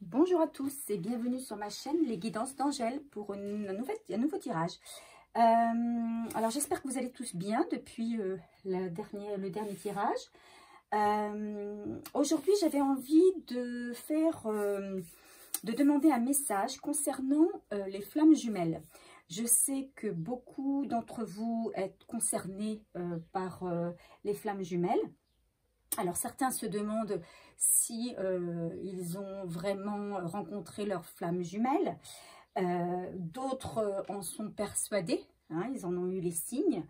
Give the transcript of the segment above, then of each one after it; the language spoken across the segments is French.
Bonjour à tous et bienvenue sur ma chaîne Les Guidances d'Angèle pour un nouveau tirage. Alors j'espère que vous allez tous bien depuis le dernier tirage. Aujourd'hui j'avais envie de demander un message concernant les flammes jumelles. Je sais que beaucoup d'entre vous êtes concernés par les flammes jumelles. Alors certains se demandent si ils ont vraiment rencontré leurs flammes jumelles. D'autres en sont persuadés, hein, ils en ont eu les signes.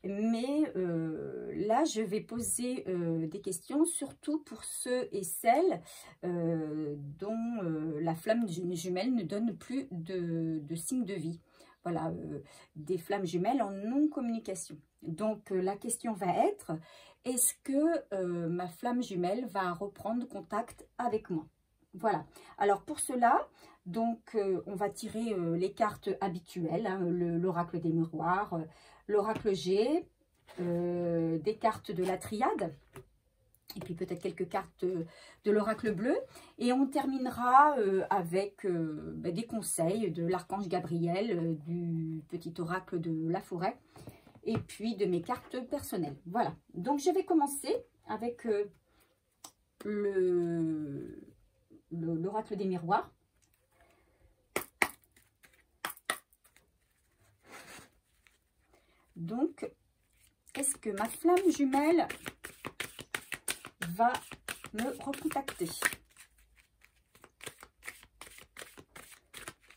Mais là, je vais poser des questions, surtout pour ceux et celles dont la flamme jumelle ne donne plus de signe de vie. Voilà, des flammes jumelles en non-communication. Donc, la question va être, est-ce que ma flamme jumelle va reprendre contact avec moi? Voilà. Alors, pour cela, donc, on va tirer les cartes habituelles, hein, l'oracle des miroirs, l'oracle G, des cartes de la triade, et puis peut-être quelques cartes de l'oracle bleu. Et on terminera avec des conseils de l'archange Gabriel, du petit oracle de la forêt, et puis de mes cartes personnelles. Voilà, donc je vais commencer avec l'oracle des miroirs. Donc, est-ce que ma flamme jumelle va me recontacter?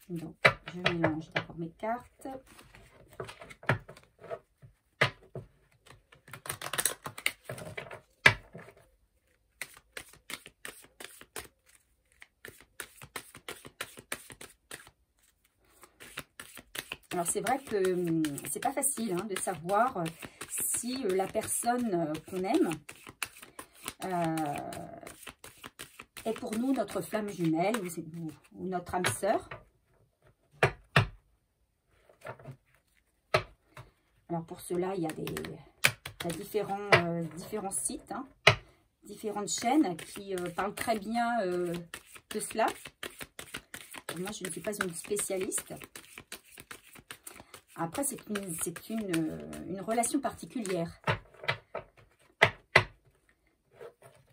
Donc, je mélange d'abord mes cartes. Alors, c'est vrai que c'est pas facile hein, de savoir si la personne qu'on aime est pour nous notre flamme jumelle ou notre âme sœur. Alors, pour cela, il y a différents sites, hein, différentes chaînes qui parlent très bien de cela. Moi, je ne suis pas une spécialiste. Après, c'est une relation particulière.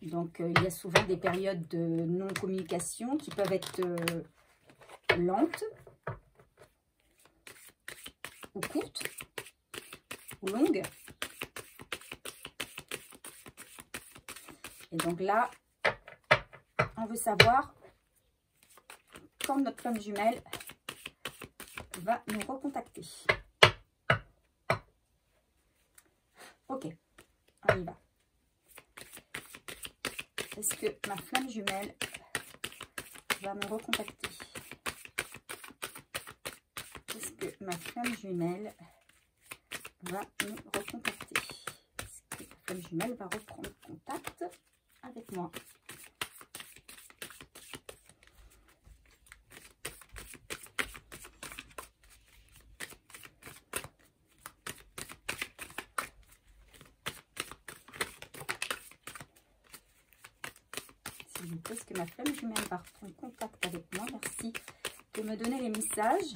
Donc, il y a souvent des périodes de non-communication qui peuvent être lentes, ou courtes, ou longues. Et donc là, on veut savoir quand notre flamme jumelle va nous recontacter. Ok, on y va. Est-ce que ma flamme jumelle va me recontacter? Est-ce que ma flamme jumelle va me recontacter? Est-ce que ma flamme jumelle va reprendre contact avec moi? Est-ce que ma flamme jumelle va reprendre contact avec moi? Merci de me donner les messages.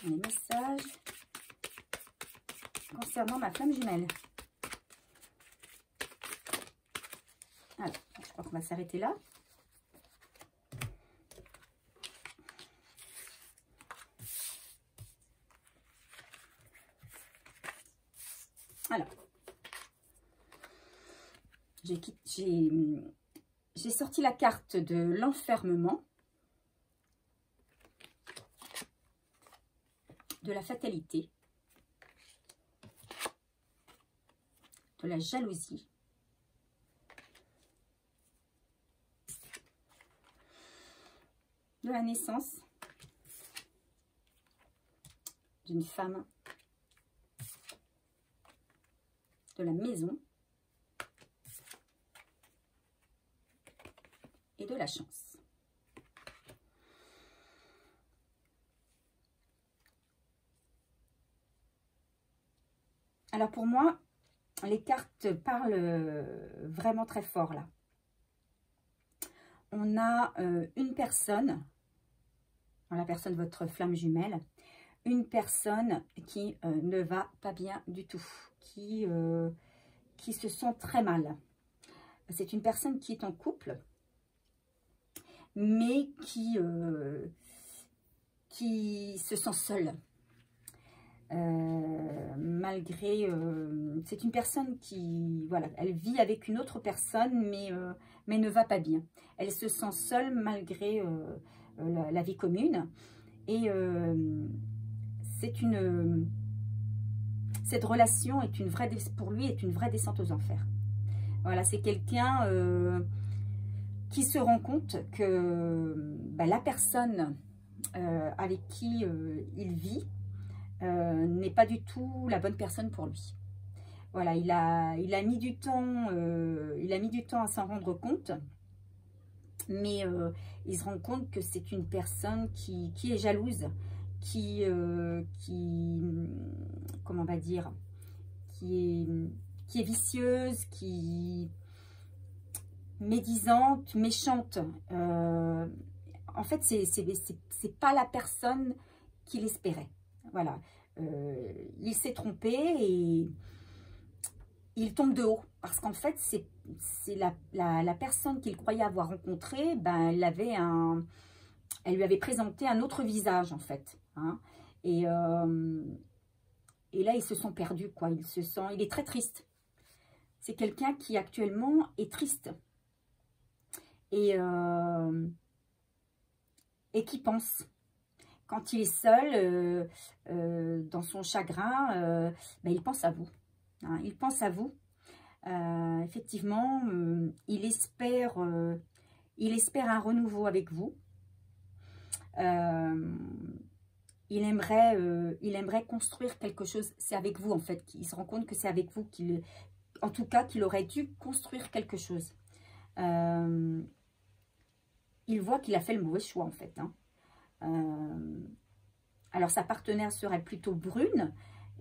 Les messages concernant ma flamme jumelle. Alors, je crois qu'on va s'arrêter là. Alors, j'ai sorti la carte de l'enfermement, de la fatalité, de la jalousie, de la naissance d'une femme, de la maison, et de la chance. Alors pour moi, les cartes parlent vraiment très fort là. On a une personne, la personne, votre flamme jumelle, une personne qui ne va pas bien du tout, qui se sent très mal. C'est une personne qui est en couple, mais qui se sent seule. Malgré, c'est une personne qui, voilà, elle vit avec une autre personne, mais ne va pas bien. Elle se sent seule malgré la vie commune. Et cette relation est une vraie, pour lui, est une vraie descente aux enfers. Voilà, c'est quelqu'un qui se rend compte que la personne avec qui il vit n'est pas du tout la bonne personne pour lui. Voilà, il a mis du temps, à s'en rendre compte, mais il se rend compte que c'est une personne qui est jalouse, qui comment on va dire, qui est vicieuse, qui médisante, méchante. En fait, c'est pas la personne qu'il espérait. Voilà, il s'est trompé et il tombe de haut. Parce qu'en fait, c'est la personne qu'il croyait avoir rencontrée, elle lui avait présenté un autre visage, en fait. Hein. Et là, ils se sont perdus, quoi. Il est très triste. C'est quelqu'un qui, actuellement, est triste. Et qui pense. Quand il est seul, dans son chagrin, il pense à vous. Hein, il pense à vous. Effectivement, il espère un renouveau avec vous. Il aimerait construire quelque chose. C'est avec vous, en fait. Il se rend compte que c'est avec vous qu'il aurait dû construire quelque chose. Il voit qu'il a fait le mauvais choix, en fait. Hein. Alors, sa partenaire serait plutôt brune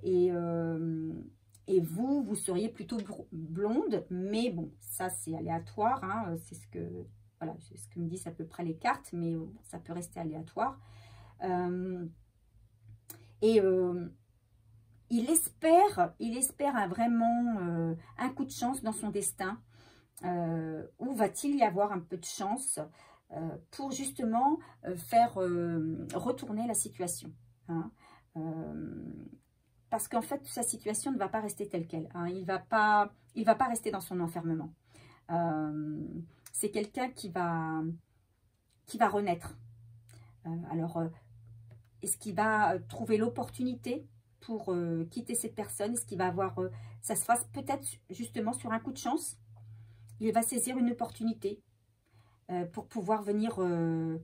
et vous seriez plutôt blonde. Mais bon, ça, c'est aléatoire. Hein, c'est ce que me disent à peu près les cartes, mais ça peut rester aléatoire. Il espère vraiment un coup de chance dans son destin. Où va-t-il y avoir un peu de chance pour justement faire retourner la situation, hein. Parce qu'en fait, sa situation ne va pas rester telle qu'elle. Hein. Il va pas rester dans son enfermement. C'est quelqu'un qui va renaître. Alors, est-ce qu'il va trouver l'opportunité pour quitter cette personne? Est-ce qu'il va avoir... ça se fasse peut-être justement sur un coup de chance. Il va saisir une opportunité pour pouvoir venir vous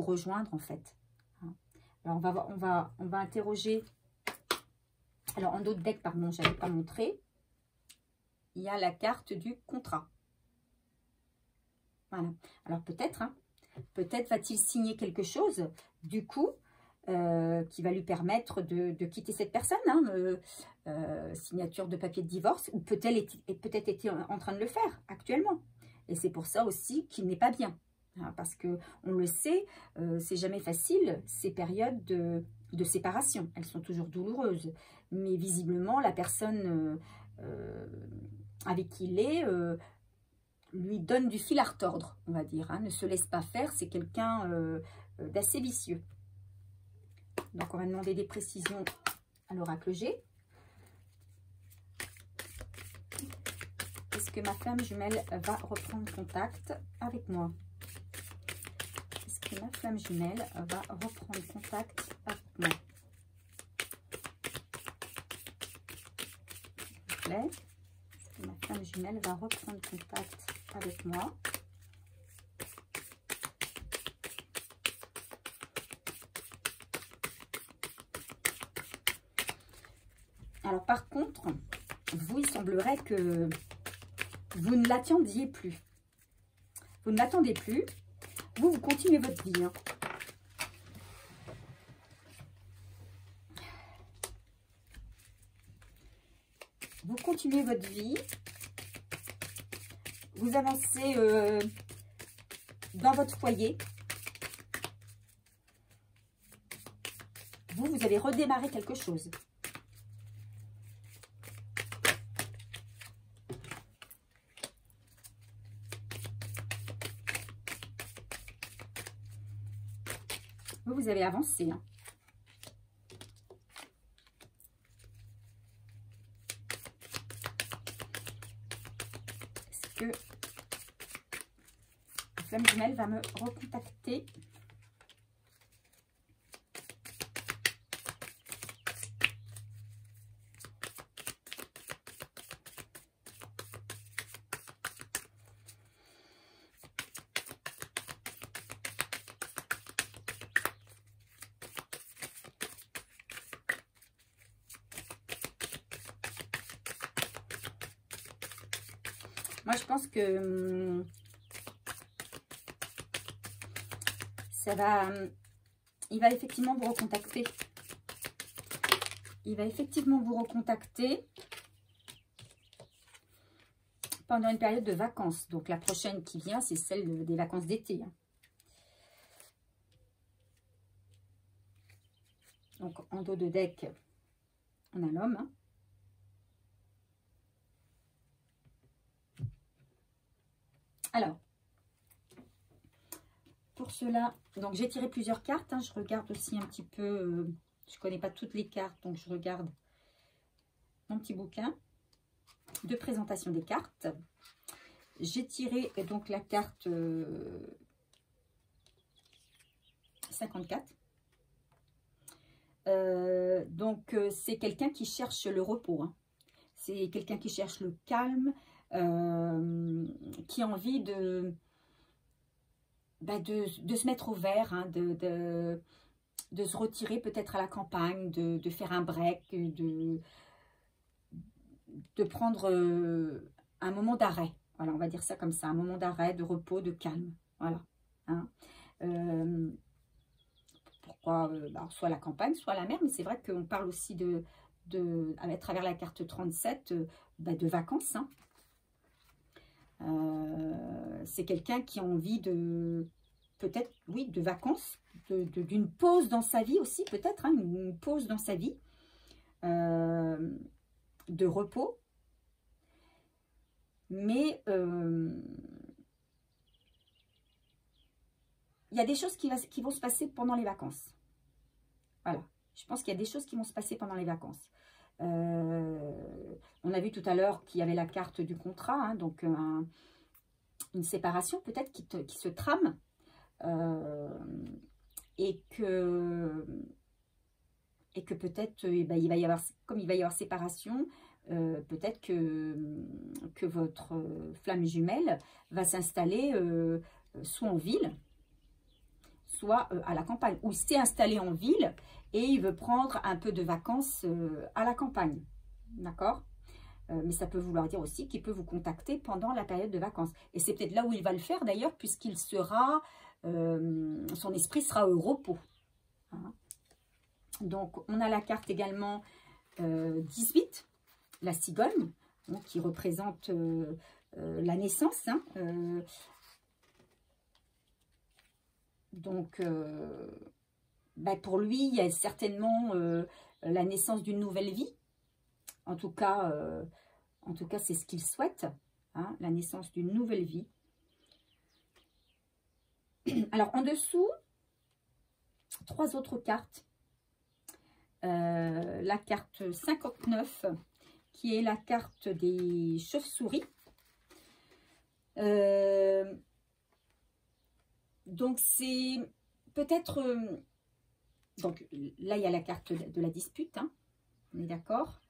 rejoindre, en fait. Alors, on va interroger. Alors, en d'autres decks, pardon, je n'avais pas montré. Il y a la carte du contrat. Voilà. Alors, peut-être, hein, peut-être va-t-il signer quelque chose, du coup, qui va lui permettre de quitter cette personne. Hein, signature de papier de divorce, ou peut-être était en train de le faire actuellement. Et c'est pour ça aussi qu'il n'est pas bien. Hein, parce qu'on le sait, c'est jamais facile, ces périodes de séparation. Elles sont toujours douloureuses. Mais visiblement, la personne avec qui il est lui donne du fil à retordre, on va dire. Hein, ne se laisse pas faire, c'est quelqu'un d'assez vicieux. Donc, on va demander des précisions à l'oracle G. Est-ce que ma flamme jumelle va reprendre contact avec moi? Est-ce que ma flamme jumelle va reprendre contact avec moi? S'il vous plaît. Est-ce que ma flamme jumelle va reprendre contact avec moi? Alors, par contre, vous, il semblerait que vous ne l'attendiez plus. Vous ne l'attendez plus. Vous continuez votre vie. Hein. Vous continuez votre vie. Vous avancez dans votre foyer. Vous allez redémarrer quelque chose. Vous avez avancé. Hein. Est-ce que la flamme jumelle va me recontacter? Moi, je pense que ça va... il va effectivement vous recontacter. Il va effectivement vous recontacter pendant une période de vacances. Donc, la prochaine qui vient, c'est celle des vacances d'été. Donc, en dos de deck, on a l'homme. Alors, pour cela, donc j'ai tiré plusieurs cartes. Hein, je regarde aussi un petit peu, je ne connais pas toutes les cartes, donc je regarde mon petit bouquin de présentation des cartes. J'ai tiré donc la carte 54. Donc, c'est quelqu'un qui cherche le repos. Hein. C'est quelqu'un qui cherche le calme. Qui a envie de se mettre au vert, hein, de se retirer peut-être à la campagne, de faire un break, de prendre un moment d'arrêt. Voilà, on va dire ça comme ça, un moment d'arrêt, de repos, de calme. Voilà. Hein. Pourquoi soit la campagne, soit la mer, mais c'est vrai qu'on parle aussi à travers la carte 37 de vacances. Hein. C'est quelqu'un qui a envie de, peut-être, oui, de vacances, d'une pause dans sa vie aussi, peut-être, hein, une pause dans sa vie, de repos. Mais il y a des choses qui vont se passer pendant les vacances. Voilà, je pense qu'il y a des choses qui vont se passer pendant les vacances. On a vu tout à l'heure qu'il y avait la carte du contrat, hein, donc une séparation peut-être qui se trame et que peut-être il va y avoir, comme il va y avoir séparation, peut-être que votre flamme jumelle va s'installer soit en ville, soit à la campagne, ou il s'est installé en ville et il veut prendre un peu de vacances à la campagne, d'accord? Mais ça peut vouloir dire aussi qu'il peut vous contacter pendant la période de vacances. Et c'est peut-être là où il va le faire d'ailleurs, puisqu'il sera, son esprit sera au repos. Hein. Donc, on a la carte également 18, la cigogne, donc, qui représente la naissance. Hein, donc, pour lui, il y a certainement la naissance d'une nouvelle vie. En tout cas, c'est ce qu'il souhaite, hein, la naissance d'une nouvelle vie. Alors, en dessous, 3 autres cartes. La carte 59, qui est la carte des chauves-souris. Donc, c'est peut-être... donc, là, il y a la carte de la dispute, hein, on est d'accord.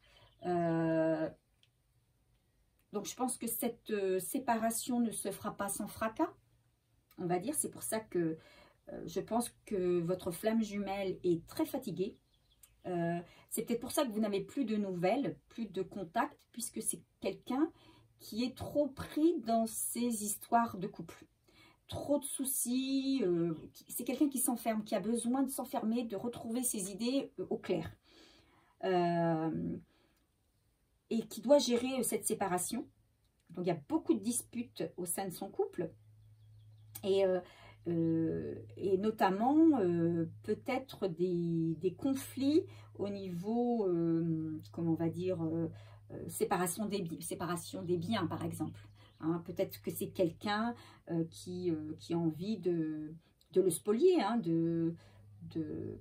Donc, je pense que cette séparation ne se fera pas sans fracas, on va dire. C'est pour ça que je pense que votre flamme jumelle est très fatiguée. C'est peut-être pour ça que vous n'avez plus de nouvelles, plus de contacts, puisque c'est quelqu'un qui est trop pris dans ces histoires de couple. trop de soucis. C'est quelqu'un qui s'enferme, qui a besoin de s'enfermer, de retrouver ses idées au clair. Et qui doit gérer cette séparation. Donc, il y a beaucoup de disputes au sein de son couple. Et notamment, peut-être des conflits au niveau, comment on va dire, séparation des biens, par exemple. Hein, peut-être que c'est quelqu'un qui a envie de le spolier, hein, de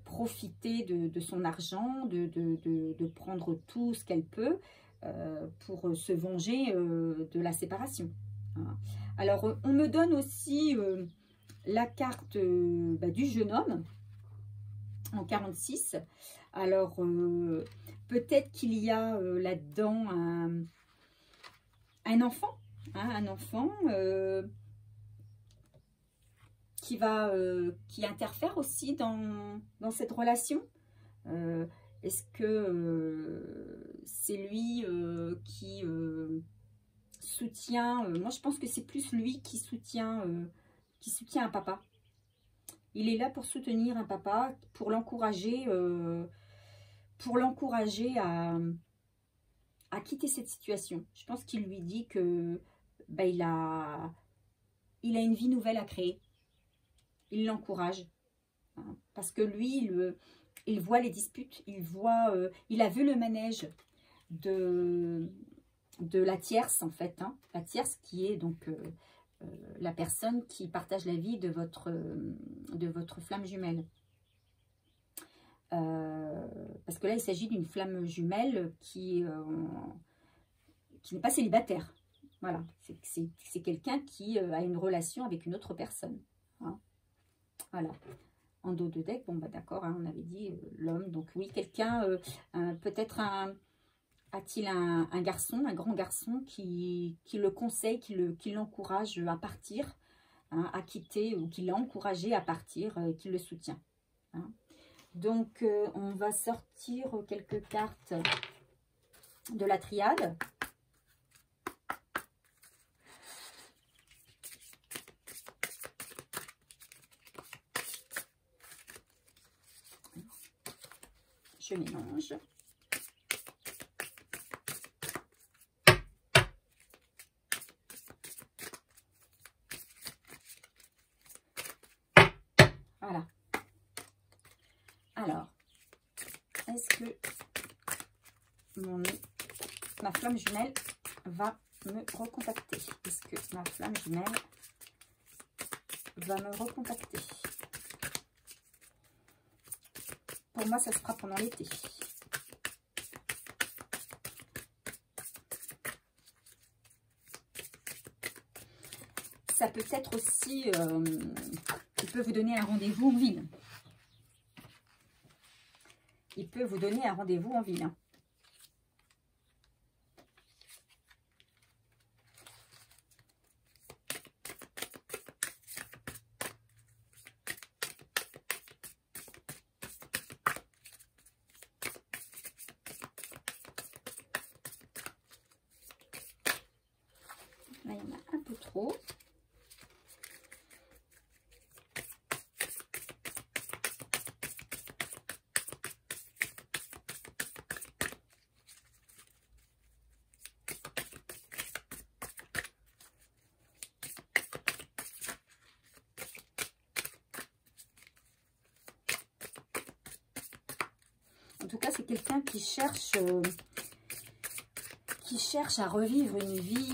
profiter de son argent, de prendre tout ce qu'elle peut pour se venger de la séparation. Hein. Alors, on me donne aussi la carte du jeune homme en 46. Alors, peut-être qu'il y a là-dedans un enfant, hein, un enfant qui interfère aussi dans cette relation. Est-ce que c'est lui qui soutient, moi je pense que c'est plus lui qui soutient un papa. Il est là pour soutenir un papa, pour l'encourager à quitter cette situation. Je pense qu'il lui dit que il a une vie nouvelle à créer. Il l'encourage, hein, parce que lui, il voit les disputes, il a vu le manège de la tierce, en fait, hein, la tierce qui est donc la personne qui partage la vie de votre flamme jumelle. Parce que là, il s'agit d'une flamme jumelle qui n'est pas célibataire. Voilà, c'est quelqu'un qui a une relation avec une autre personne. Hein. Voilà. En dos de deck, bon, bah d'accord, hein, on avait dit l'homme. Donc oui, quelqu'un, peut-être a-t-il un garçon, un grand garçon qui le conseille, qui l'encourage à partir, hein, à quitter, ou qui l'a encouragé à partir, qui le soutient. Hein. Donc, on va sortir quelques cartes de la triade. Je mélange. Voilà. Alors, est-ce que ma flamme jumelle va me recontacter? Est-ce que ma flamme jumelle va me recontacter? Pour moi, ça se fera pendant l'été. Ça peut être aussi, il peut vous donner un rendez-vous en ville. Il peut vous donner un rendez-vous en ville. Hein. Là, il y en a un peu trop. En tout cas, c'est quelqu'un qui cherche à revivre une vie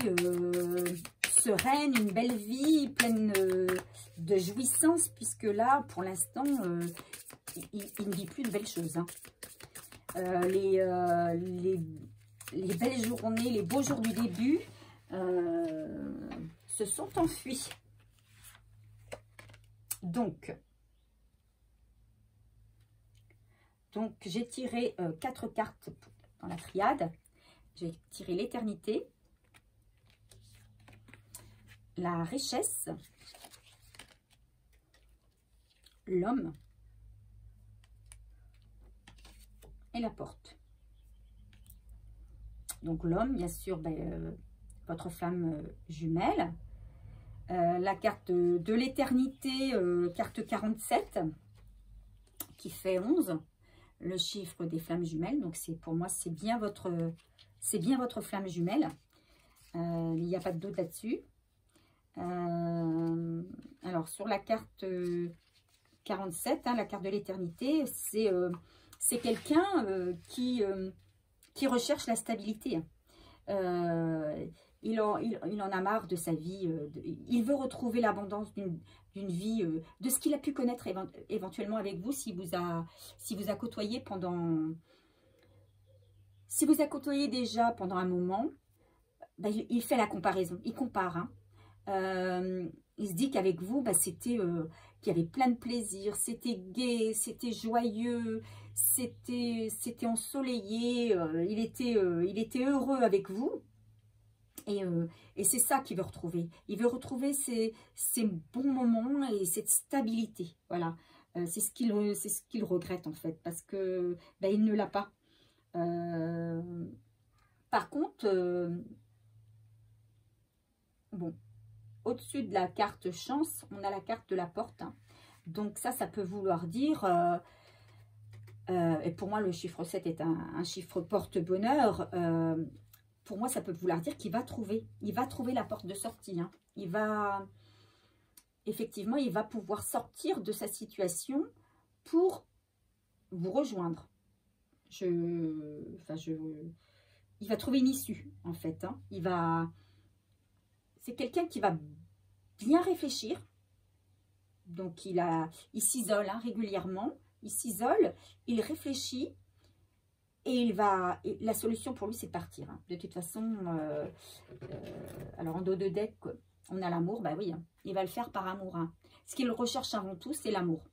sereine, une belle vie pleine de jouissance, puisque là, pour l'instant, il ne vit plus de belles choses. Hein. Les belles journées, les beaux jours du début se sont enfuis. Donc j'ai tiré 4 cartes dans la triade. J'ai tiré l'éternité, la richesse, l'homme et la porte. Donc l'homme, bien sûr, votre flamme jumelle. La carte de l'éternité, carte 47, qui fait 11, le chiffre des flammes jumelles. Donc pour moi, c'est bien votre flamme jumelle. Il n'y a pas de doute là-dessus. Alors, sur la carte 47, hein, la carte de l'éternité, c'est quelqu'un qui recherche la stabilité. Il en a marre de sa vie. Il veut retrouver l'abondance d'une vie, de ce qu'il a pu connaître éventuellement avec vous, si vous a côtoyé pendant... Si vous a côtoyé déjà pendant un moment, ben, il fait la comparaison, il compare. Hein. Il se dit qu'avec vous, ben, c'était qu'il y avait plein de plaisir, c'était gai, c'était joyeux, c'était ensoleillé, il était heureux avec vous. Et c'est ça qu'il veut retrouver. Il veut retrouver ces bons moments et cette stabilité. Voilà, c'est ce qu'il regrette en fait, parce que ben, il ne l'a pas. Par contre, bon, au-dessus de la carte chance, on a la carte de la porte. Hein. Donc ça peut vouloir dire, et pour moi le chiffre 7 est un chiffre porte-bonheur, pour moi ça peut vouloir dire qu'il va trouver la porte de sortie. Hein. Effectivement, il va pouvoir sortir de sa situation pour vous rejoindre. Il va trouver une issue, en fait. Hein. C'est quelqu'un qui va bien réfléchir. Donc, il s'isole hein, régulièrement. Il s'isole, il réfléchit. Et la solution pour lui, c'est de partir. Hein. De toute façon, alors en dos de deck, on a l'amour. Bah oui, hein, il va le faire par amour. Hein. Ce qu'il recherche avant tout, c'est l'amour.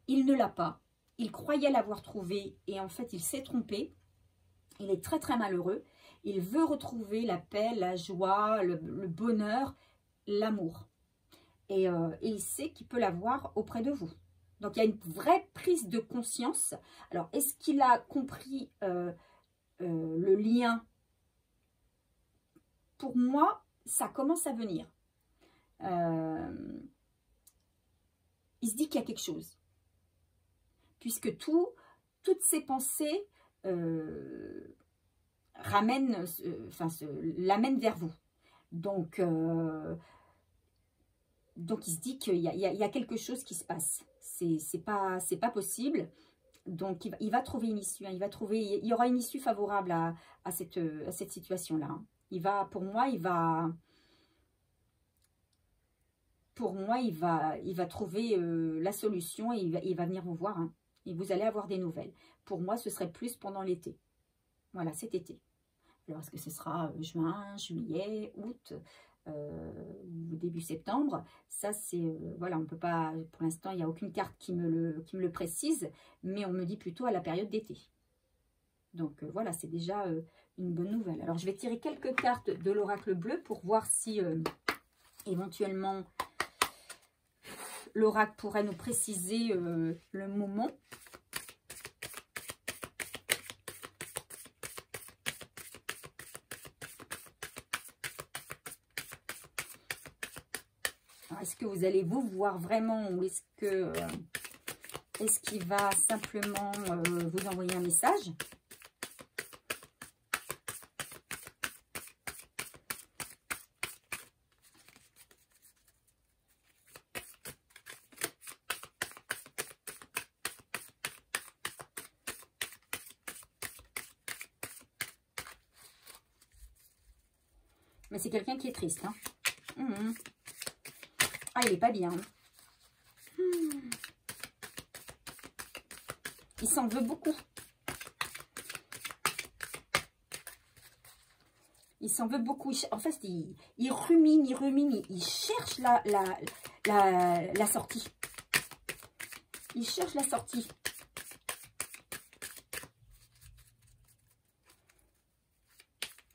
Il ne l'a pas. Il croyait l'avoir trouvé et en fait, il s'est trompé. Il est très, très malheureux. Il veut retrouver la paix, la joie, le bonheur, l'amour. Et il sait qu'il peut l'avoir auprès de vous. Donc, il y a une vraie prise de conscience. Alors, est-ce qu'il a compris le lien? Pour moi, ça commence à venir. Il se dit qu'il y a quelque chose. Puisque toutes ses pensées l'amènent vers vous. Donc il se dit qu'il y a quelque chose qui se passe. C'est pas possible. Donc, il va trouver une issue. Hein. Il y aura une issue favorable à cette situation-là. Hein. Pour moi, il va trouver la solution et il va venir vous voir. Hein. Et vous allez avoir des nouvelles. Pour moi, ce serait plus pendant l'été. Voilà, cet été. Alors, est-ce que ce sera juin, juillet, août ou début septembre? Ça, c'est... voilà, on ne peut pas... Pour l'instant, il n'y a aucune carte qui me le précise. Mais on me dit plutôt à la période d'été. Donc, voilà, c'est déjà une bonne nouvelle. Alors, je vais tirer quelques cartes de l'oracle bleu pour voir si, éventuellement... l'oracle pourrait nous préciser le moment. Est-ce que vous allez vous voir vraiment ou est-ce qu'il va simplement vous envoyer un message? Mais c'est quelqu'un qui est triste. Hein. Ah, il n'est pas bien. Il s'en veut beaucoup. Il s'en veut beaucoup. En fait, il rumine, il cherche la sortie. Il cherche la sortie.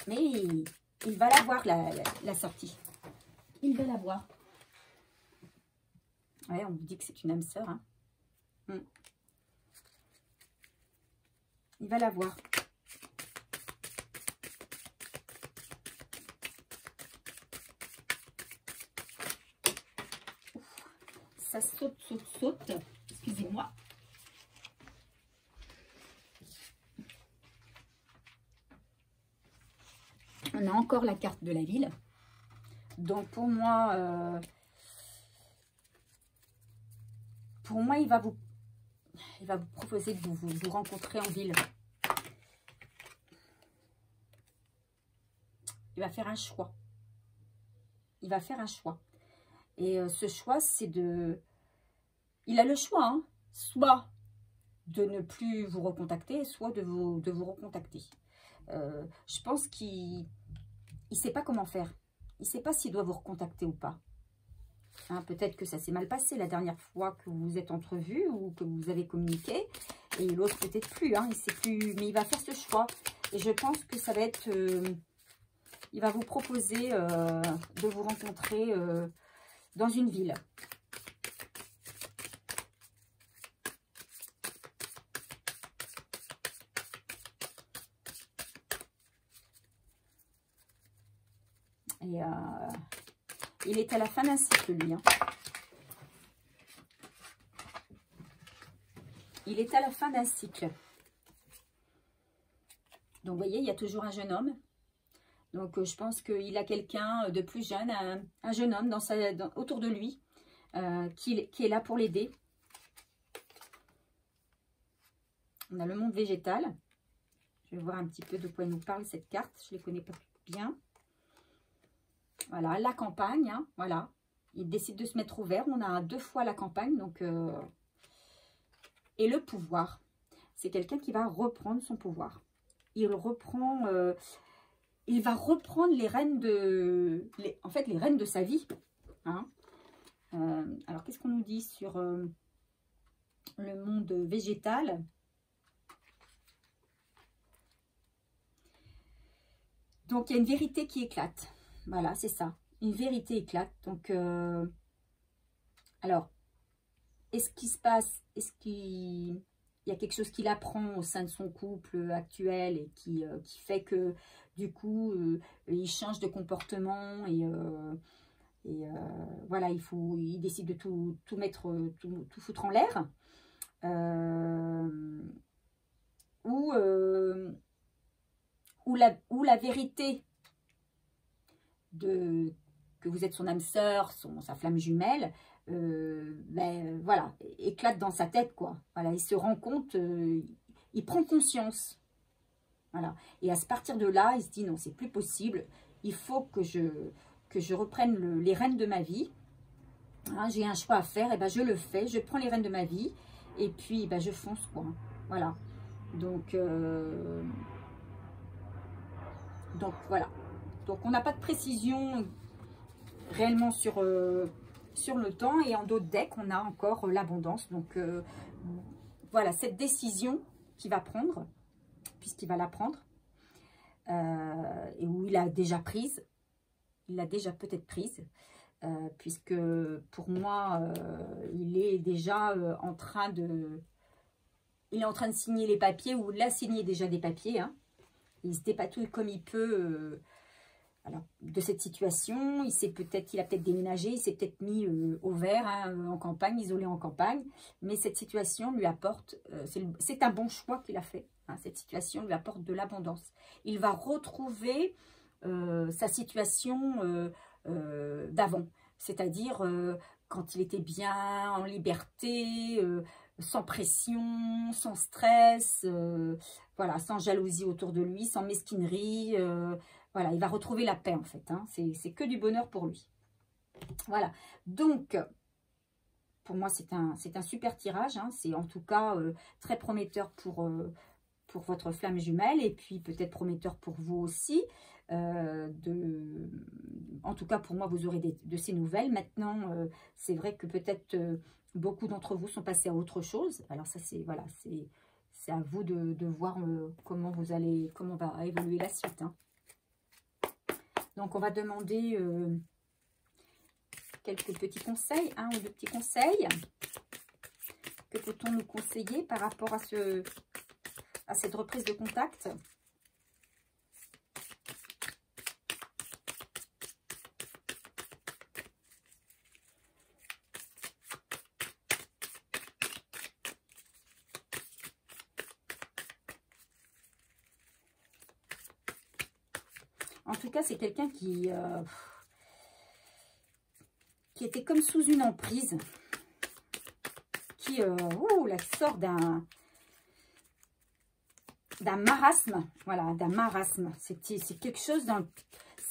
Mais il va la voir, la sortie. Il va la voir. Ouais, on vous dit que c'est une âme sœur. Hein. Il va la voir. ça saute, saute, saute. Excusez-moi. On a encore la carte de la ville. Donc pour moi, il va vous proposer de vous rencontrer en ville. Il va faire un choix. Il va faire un choix. Et ce choix, c'est de... Il a le choix, hein, soit de ne plus vous recontacter, soit de vous recontacter. Je pense qu'il ne sait pas comment faire. Il ne sait pas s'il doit vous recontacter ou pas. Hein, peut-être que ça s'est mal passé la dernière fois que vous vous êtes entrevus ou que vous avez communiqué. Et l'autre peut-être plus, hein, il sait plus. Mais il va faire ce choix. Et je pense que ça va être... il va vous proposer de vous rencontrer dans une ville. Et il est à la fin d'un cycle, lui. Hein. Il est à la fin d'un cycle. Donc, vous voyez, il y a toujours un jeune homme. Donc, je pense qu'il a quelqu'un de plus jeune, un jeune homme autour de lui, qui est là pour l'aider. On a le monde végétal. Je vais voir un petit peu de quoi il nous parle, cette carte. Je ne les connais pas bien. Voilà, la campagne, hein, voilà. Il décide de se mettre au vert. On a 2 fois la campagne, donc... Et le pouvoir. C'est quelqu'un qui va reprendre son pouvoir. Il reprend... il va reprendre les rênes de... en fait, les rênes de sa vie. Hein. Alors, qu'est-ce qu'on nous dit sur le monde végétal? Donc, il y a une vérité qui éclate. Voilà, c'est ça. Une vérité éclate. Donc, alors, est-ce qu'il se passe, est-ce qu'il y a quelque chose qu'il apprend au sein de son couple actuel et qui fait que, du coup, il change de comportement et voilà, il décide de tout mettre, tout foutre en l'air. Ou la vérité que vous êtes son âme sœur, sa flamme jumelle, ben, voilà, éclate dans sa tête, quoi. Voilà, il se rend compte, il prend conscience. Voilà. Et à partir de là, il se dit non, c'est plus possible. Il faut que je reprenne les rênes de ma vie. Hein, j'ai un choix à faire, et ben je le fais. Je prends les rênes de ma vie et puis ben, je fonce, quoi. Voilà. Donc voilà. Donc on n'a pas de précision réellement sur le temps. Et en d'autres decks, on a encore l'abondance. Donc voilà, cette décision qu'il va prendre, puisqu'il va la prendre, et où il a déjà prise, il l'a déjà peut-être prise, puisque pour moi, il est déjà en train de... Il est en train de signer les papiers, ou il a signé déjà des papiers. Hein. Il se dépatouille comme il peut alors, de cette situation. Il a peut-être déménagé, il s'est peut-être mis au vert, hein, en campagne, isolé en campagne. Mais cette situation lui apporte, c'est un bon choix qu'il a fait. Hein, cette situation lui apporte de l'abondance. Il va retrouver sa situation d'avant. C'est-à-dire quand il était bien, en liberté, sans pression, sans stress, voilà, sans jalousie autour de lui, sans mesquinerie. Voilà, il va retrouver la paix en fait. Hein. C'est que du bonheur pour lui. Voilà, donc pour moi c'est un super tirage. Hein. C'est en tout cas très prometteur pour votre flamme jumelle et puis peut-être prometteur pour vous aussi. En tout cas, pour moi, vous aurez de ces nouvelles. Maintenant, c'est vrai que peut-être beaucoup d'entre vous sont passés à autre chose. Alors ça, c'est voilà, c'est à vous de voir comment va évoluer la suite. Hein. Donc, on va demander quelques petits conseils, 1 ou 2 petits conseils. Que peut-on nous conseiller par rapport à cette reprise de contact ? En tout cas, c'est quelqu'un qui était comme sous une emprise, qui là, sort d'un marasme, voilà, d'un marasme. C'est quelque chose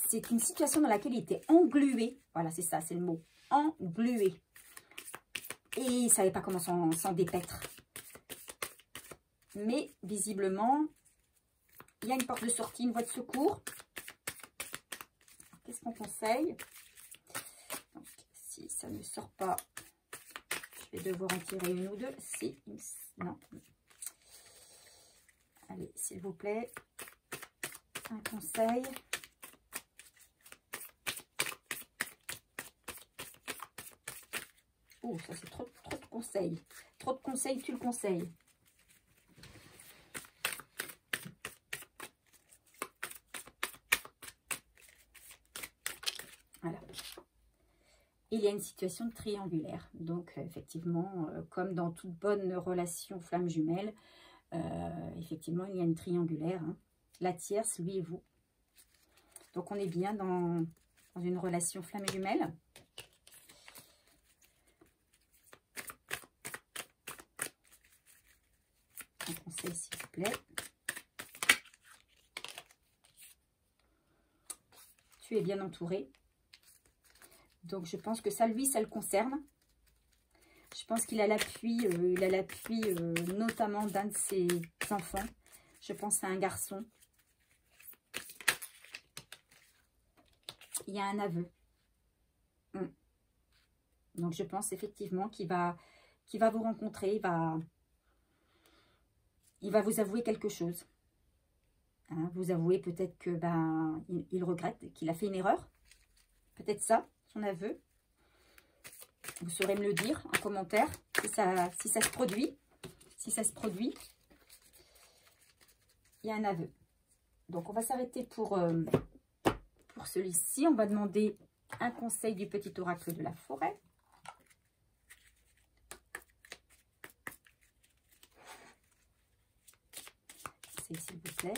c'est une situation dans laquelle il était englué, voilà, c'est ça, c'est le mot, englué. Et il ne savait pas comment s'en dépaître. Mais visiblement, il y a une porte de sortie, une voie de secours. Qu'est-ce qu'on conseille? Donc, si ça ne sort pas, je vais devoir en tirer une ou deux. Si, non. Allez, s'il vous plaît, un conseil. Oh, ça c'est trop de conseils. Trop de conseils, tu le conseilles. Voilà. Il y a une situation triangulaire. Donc, effectivement, comme dans toute bonne relation flamme jumelle, effectivement, il y a une triangulaire. Hein. La tierce, lui et vous. Donc, on est bien dans une relation flamme jumelle. Un conseil, s'il vous plaît. Tu es bien entouré. Donc, je pense que ça, lui, ça le concerne. Je pense qu'il a l'appui, notamment d'un de ses enfants. Je pense à un garçon. Il y a un aveu. Donc, je pense effectivement qu'il va vous rencontrer. Il va vous avouer quelque chose. Hein, vous avouez peut-être que il regrette, qu'il a fait une erreur. Peut-être ça, son aveu. Vous saurez me le dire en commentaire si ça se produit. Si ça se produit, il y a un aveu. Donc, on va s'arrêter pour celui-ci. On va demander un conseil du petit oracle de la forêt. S'il vous plaît.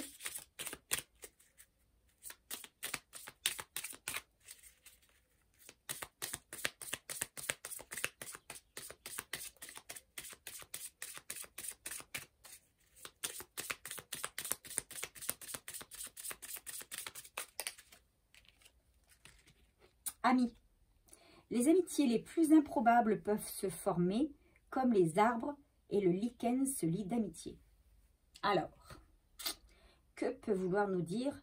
Amis. Les amitiés les plus improbables peuvent se former comme les arbres et le lichen se lie d'amitié. Alors, que peut vouloir nous dire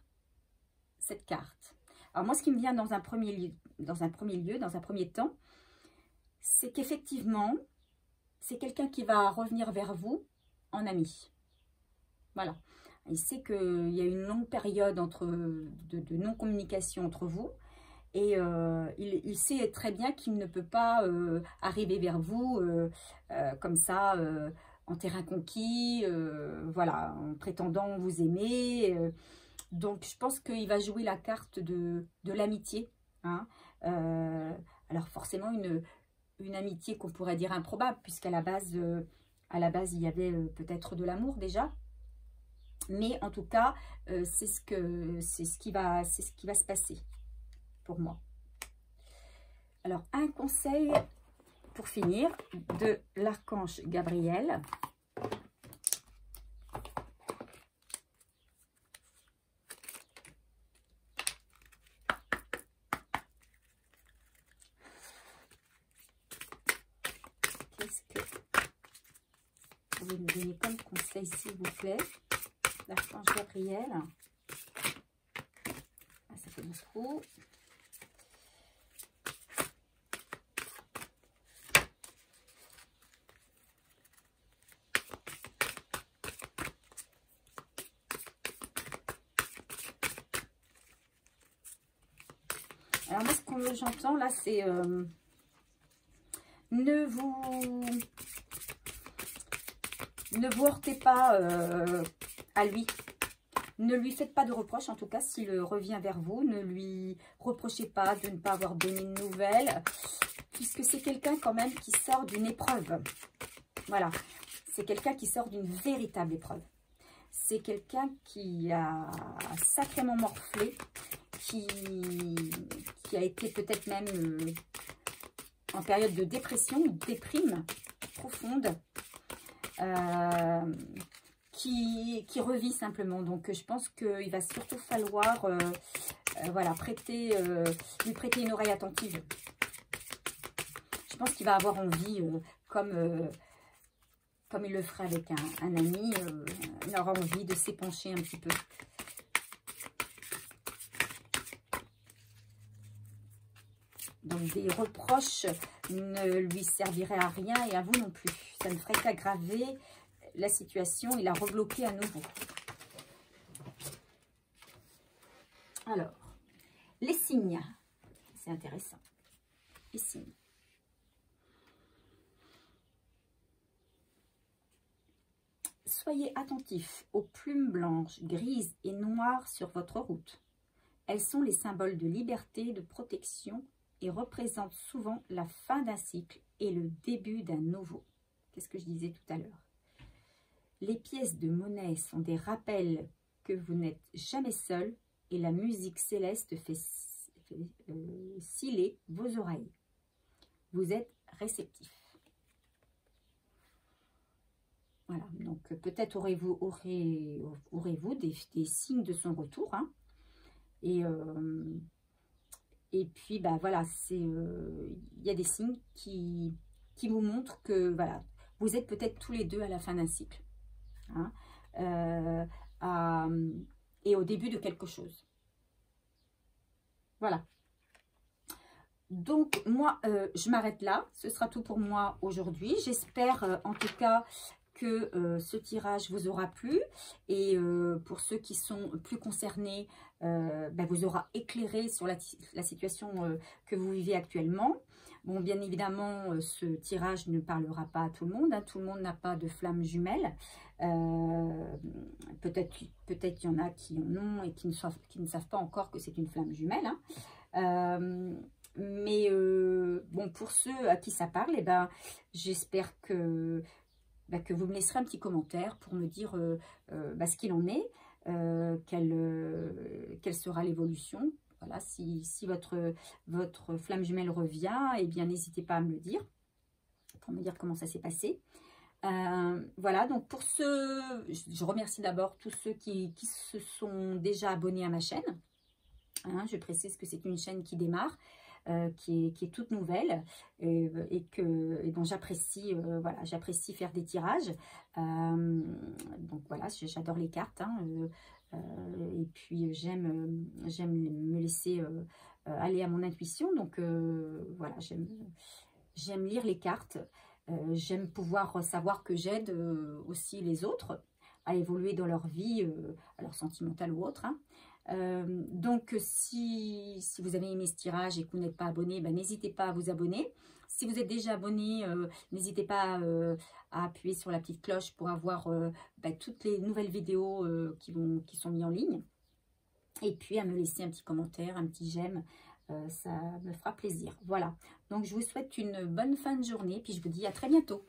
cette carte? Alors moi, ce qui me vient dans un premier temps, c'est qu'effectivement, c'est quelqu'un qui va revenir vers vous en ami. Voilà. Il sait qu'il y a une longue période de non-communication entre vous. Et il sait très bien qu'il ne peut pas arriver vers vous comme ça, en terrain conquis, voilà, en prétendant vous aimer. Donc, je pense qu'il va jouer la carte de l'amitié. Hein. Alors, forcément, une amitié qu'on pourrait dire improbable, puisqu'à la base, il y avait peut-être de l'amour déjà. Mais en tout cas, c'est ce qui va se passer. Pour moi. Alors, un conseil pour finir de l'archange Gabriel. Qu'est-ce que vous pouvez me donner comme conseil, s'il vous plaît? L'archange Gabriel. Ah, ça fait beaucoup. Alors moi, ce que j'entends là, c'est ne vous heurtez pas à lui. Ne lui faites pas de reproches, en tout cas, s'il revient vers vous. Ne lui reprochez pas de ne pas avoir donné de nouvelles, puisque c'est quelqu'un quand même qui sort d'une épreuve. Voilà, c'est quelqu'un qui sort d'une véritable épreuve. C'est quelqu'un qui a sacrément morflé, qui a été peut-être même en période de dépression ou de déprime profonde, qui revit simplement. Donc je pense qu'il va surtout falloir voilà, lui prêter une oreille attentive. Je pense qu'il va avoir envie, comme il le ferait avec un ami, il aura envie de s'épancher un petit peu. Donc des reproches ne lui serviraient à rien et à vous non plus. Ça ne ferait qu'aggraver la situation et la rebloquer à nouveau. Alors, les signes. C'est intéressant. Les signes. Soyez attentifs aux plumes blanches, grises et noires sur votre route. Elles sont les symboles de liberté, de protection et représentent souvent la fin d'un cycle et le début d'un nouveau. Qu'est-ce que je disais tout à l'heure? Les pièces de monnaie sont des rappels que vous n'êtes jamais seul et la musique céleste fait sciller vos oreilles. Vous êtes réceptif. Voilà, donc peut-être aurez-vous des signes de son retour. Hein, et puis, bah voilà, il y a des signes qui vous montrent que voilà, vous êtes peut-être tous les deux à la fin d'un cycle. Hein, et au début de quelque chose. Voilà. Donc, moi, je m'arrête là. Ce sera tout pour moi aujourd'hui. J'espère, en tout cas, que ce tirage vous aura plu. Et pour ceux qui sont plus concernés, vous aura éclairé sur la situation que vous vivez actuellement. Bon, bien évidemment, ce tirage ne parlera pas à tout le monde. Hein. Tout le monde n'a pas de flammes jumelles. Peut-être qu'il y en a qui en ont et qui ne savent pas encore que c'est une flamme jumelle. Hein. Mais bon, pour ceux à qui ça parle, eh ben, j'espère que vous me laisserez un petit commentaire pour me dire ce qu'il en est, quelle sera l'évolution. Voilà, si votre flamme jumelle revient, eh bien, n'hésitez pas à me le dire, pour me dire comment ça s'est passé. Voilà, donc pour ceux, je remercie d'abord tous ceux qui se sont déjà abonnés à ma chaîne. Hein, je précise que c'est une chaîne qui démarre, qui est toute nouvelle et dont j'apprécie voilà, j'apprécie faire des tirages. Donc voilà, j'adore les cartes. Hein, et puis j'aime me laisser aller à mon intuition. Donc voilà, j'aime lire les cartes. J'aime pouvoir savoir que j'aide aussi les autres à évoluer dans leur vie, alors sentimentale ou autre. Hein. Donc si vous avez aimé ce tirage et que vous n'êtes pas abonné, n'hésitez pas à vous abonner. Si vous êtes déjà abonné, n'hésitez pas à appuyer sur la petite cloche pour avoir toutes les nouvelles vidéos qui sont mises en ligne. Et puis à me laisser un petit commentaire, un petit j'aime, ça me fera plaisir. Voilà, donc je vous souhaite une bonne fin de journée, puis je vous dis à très bientôt.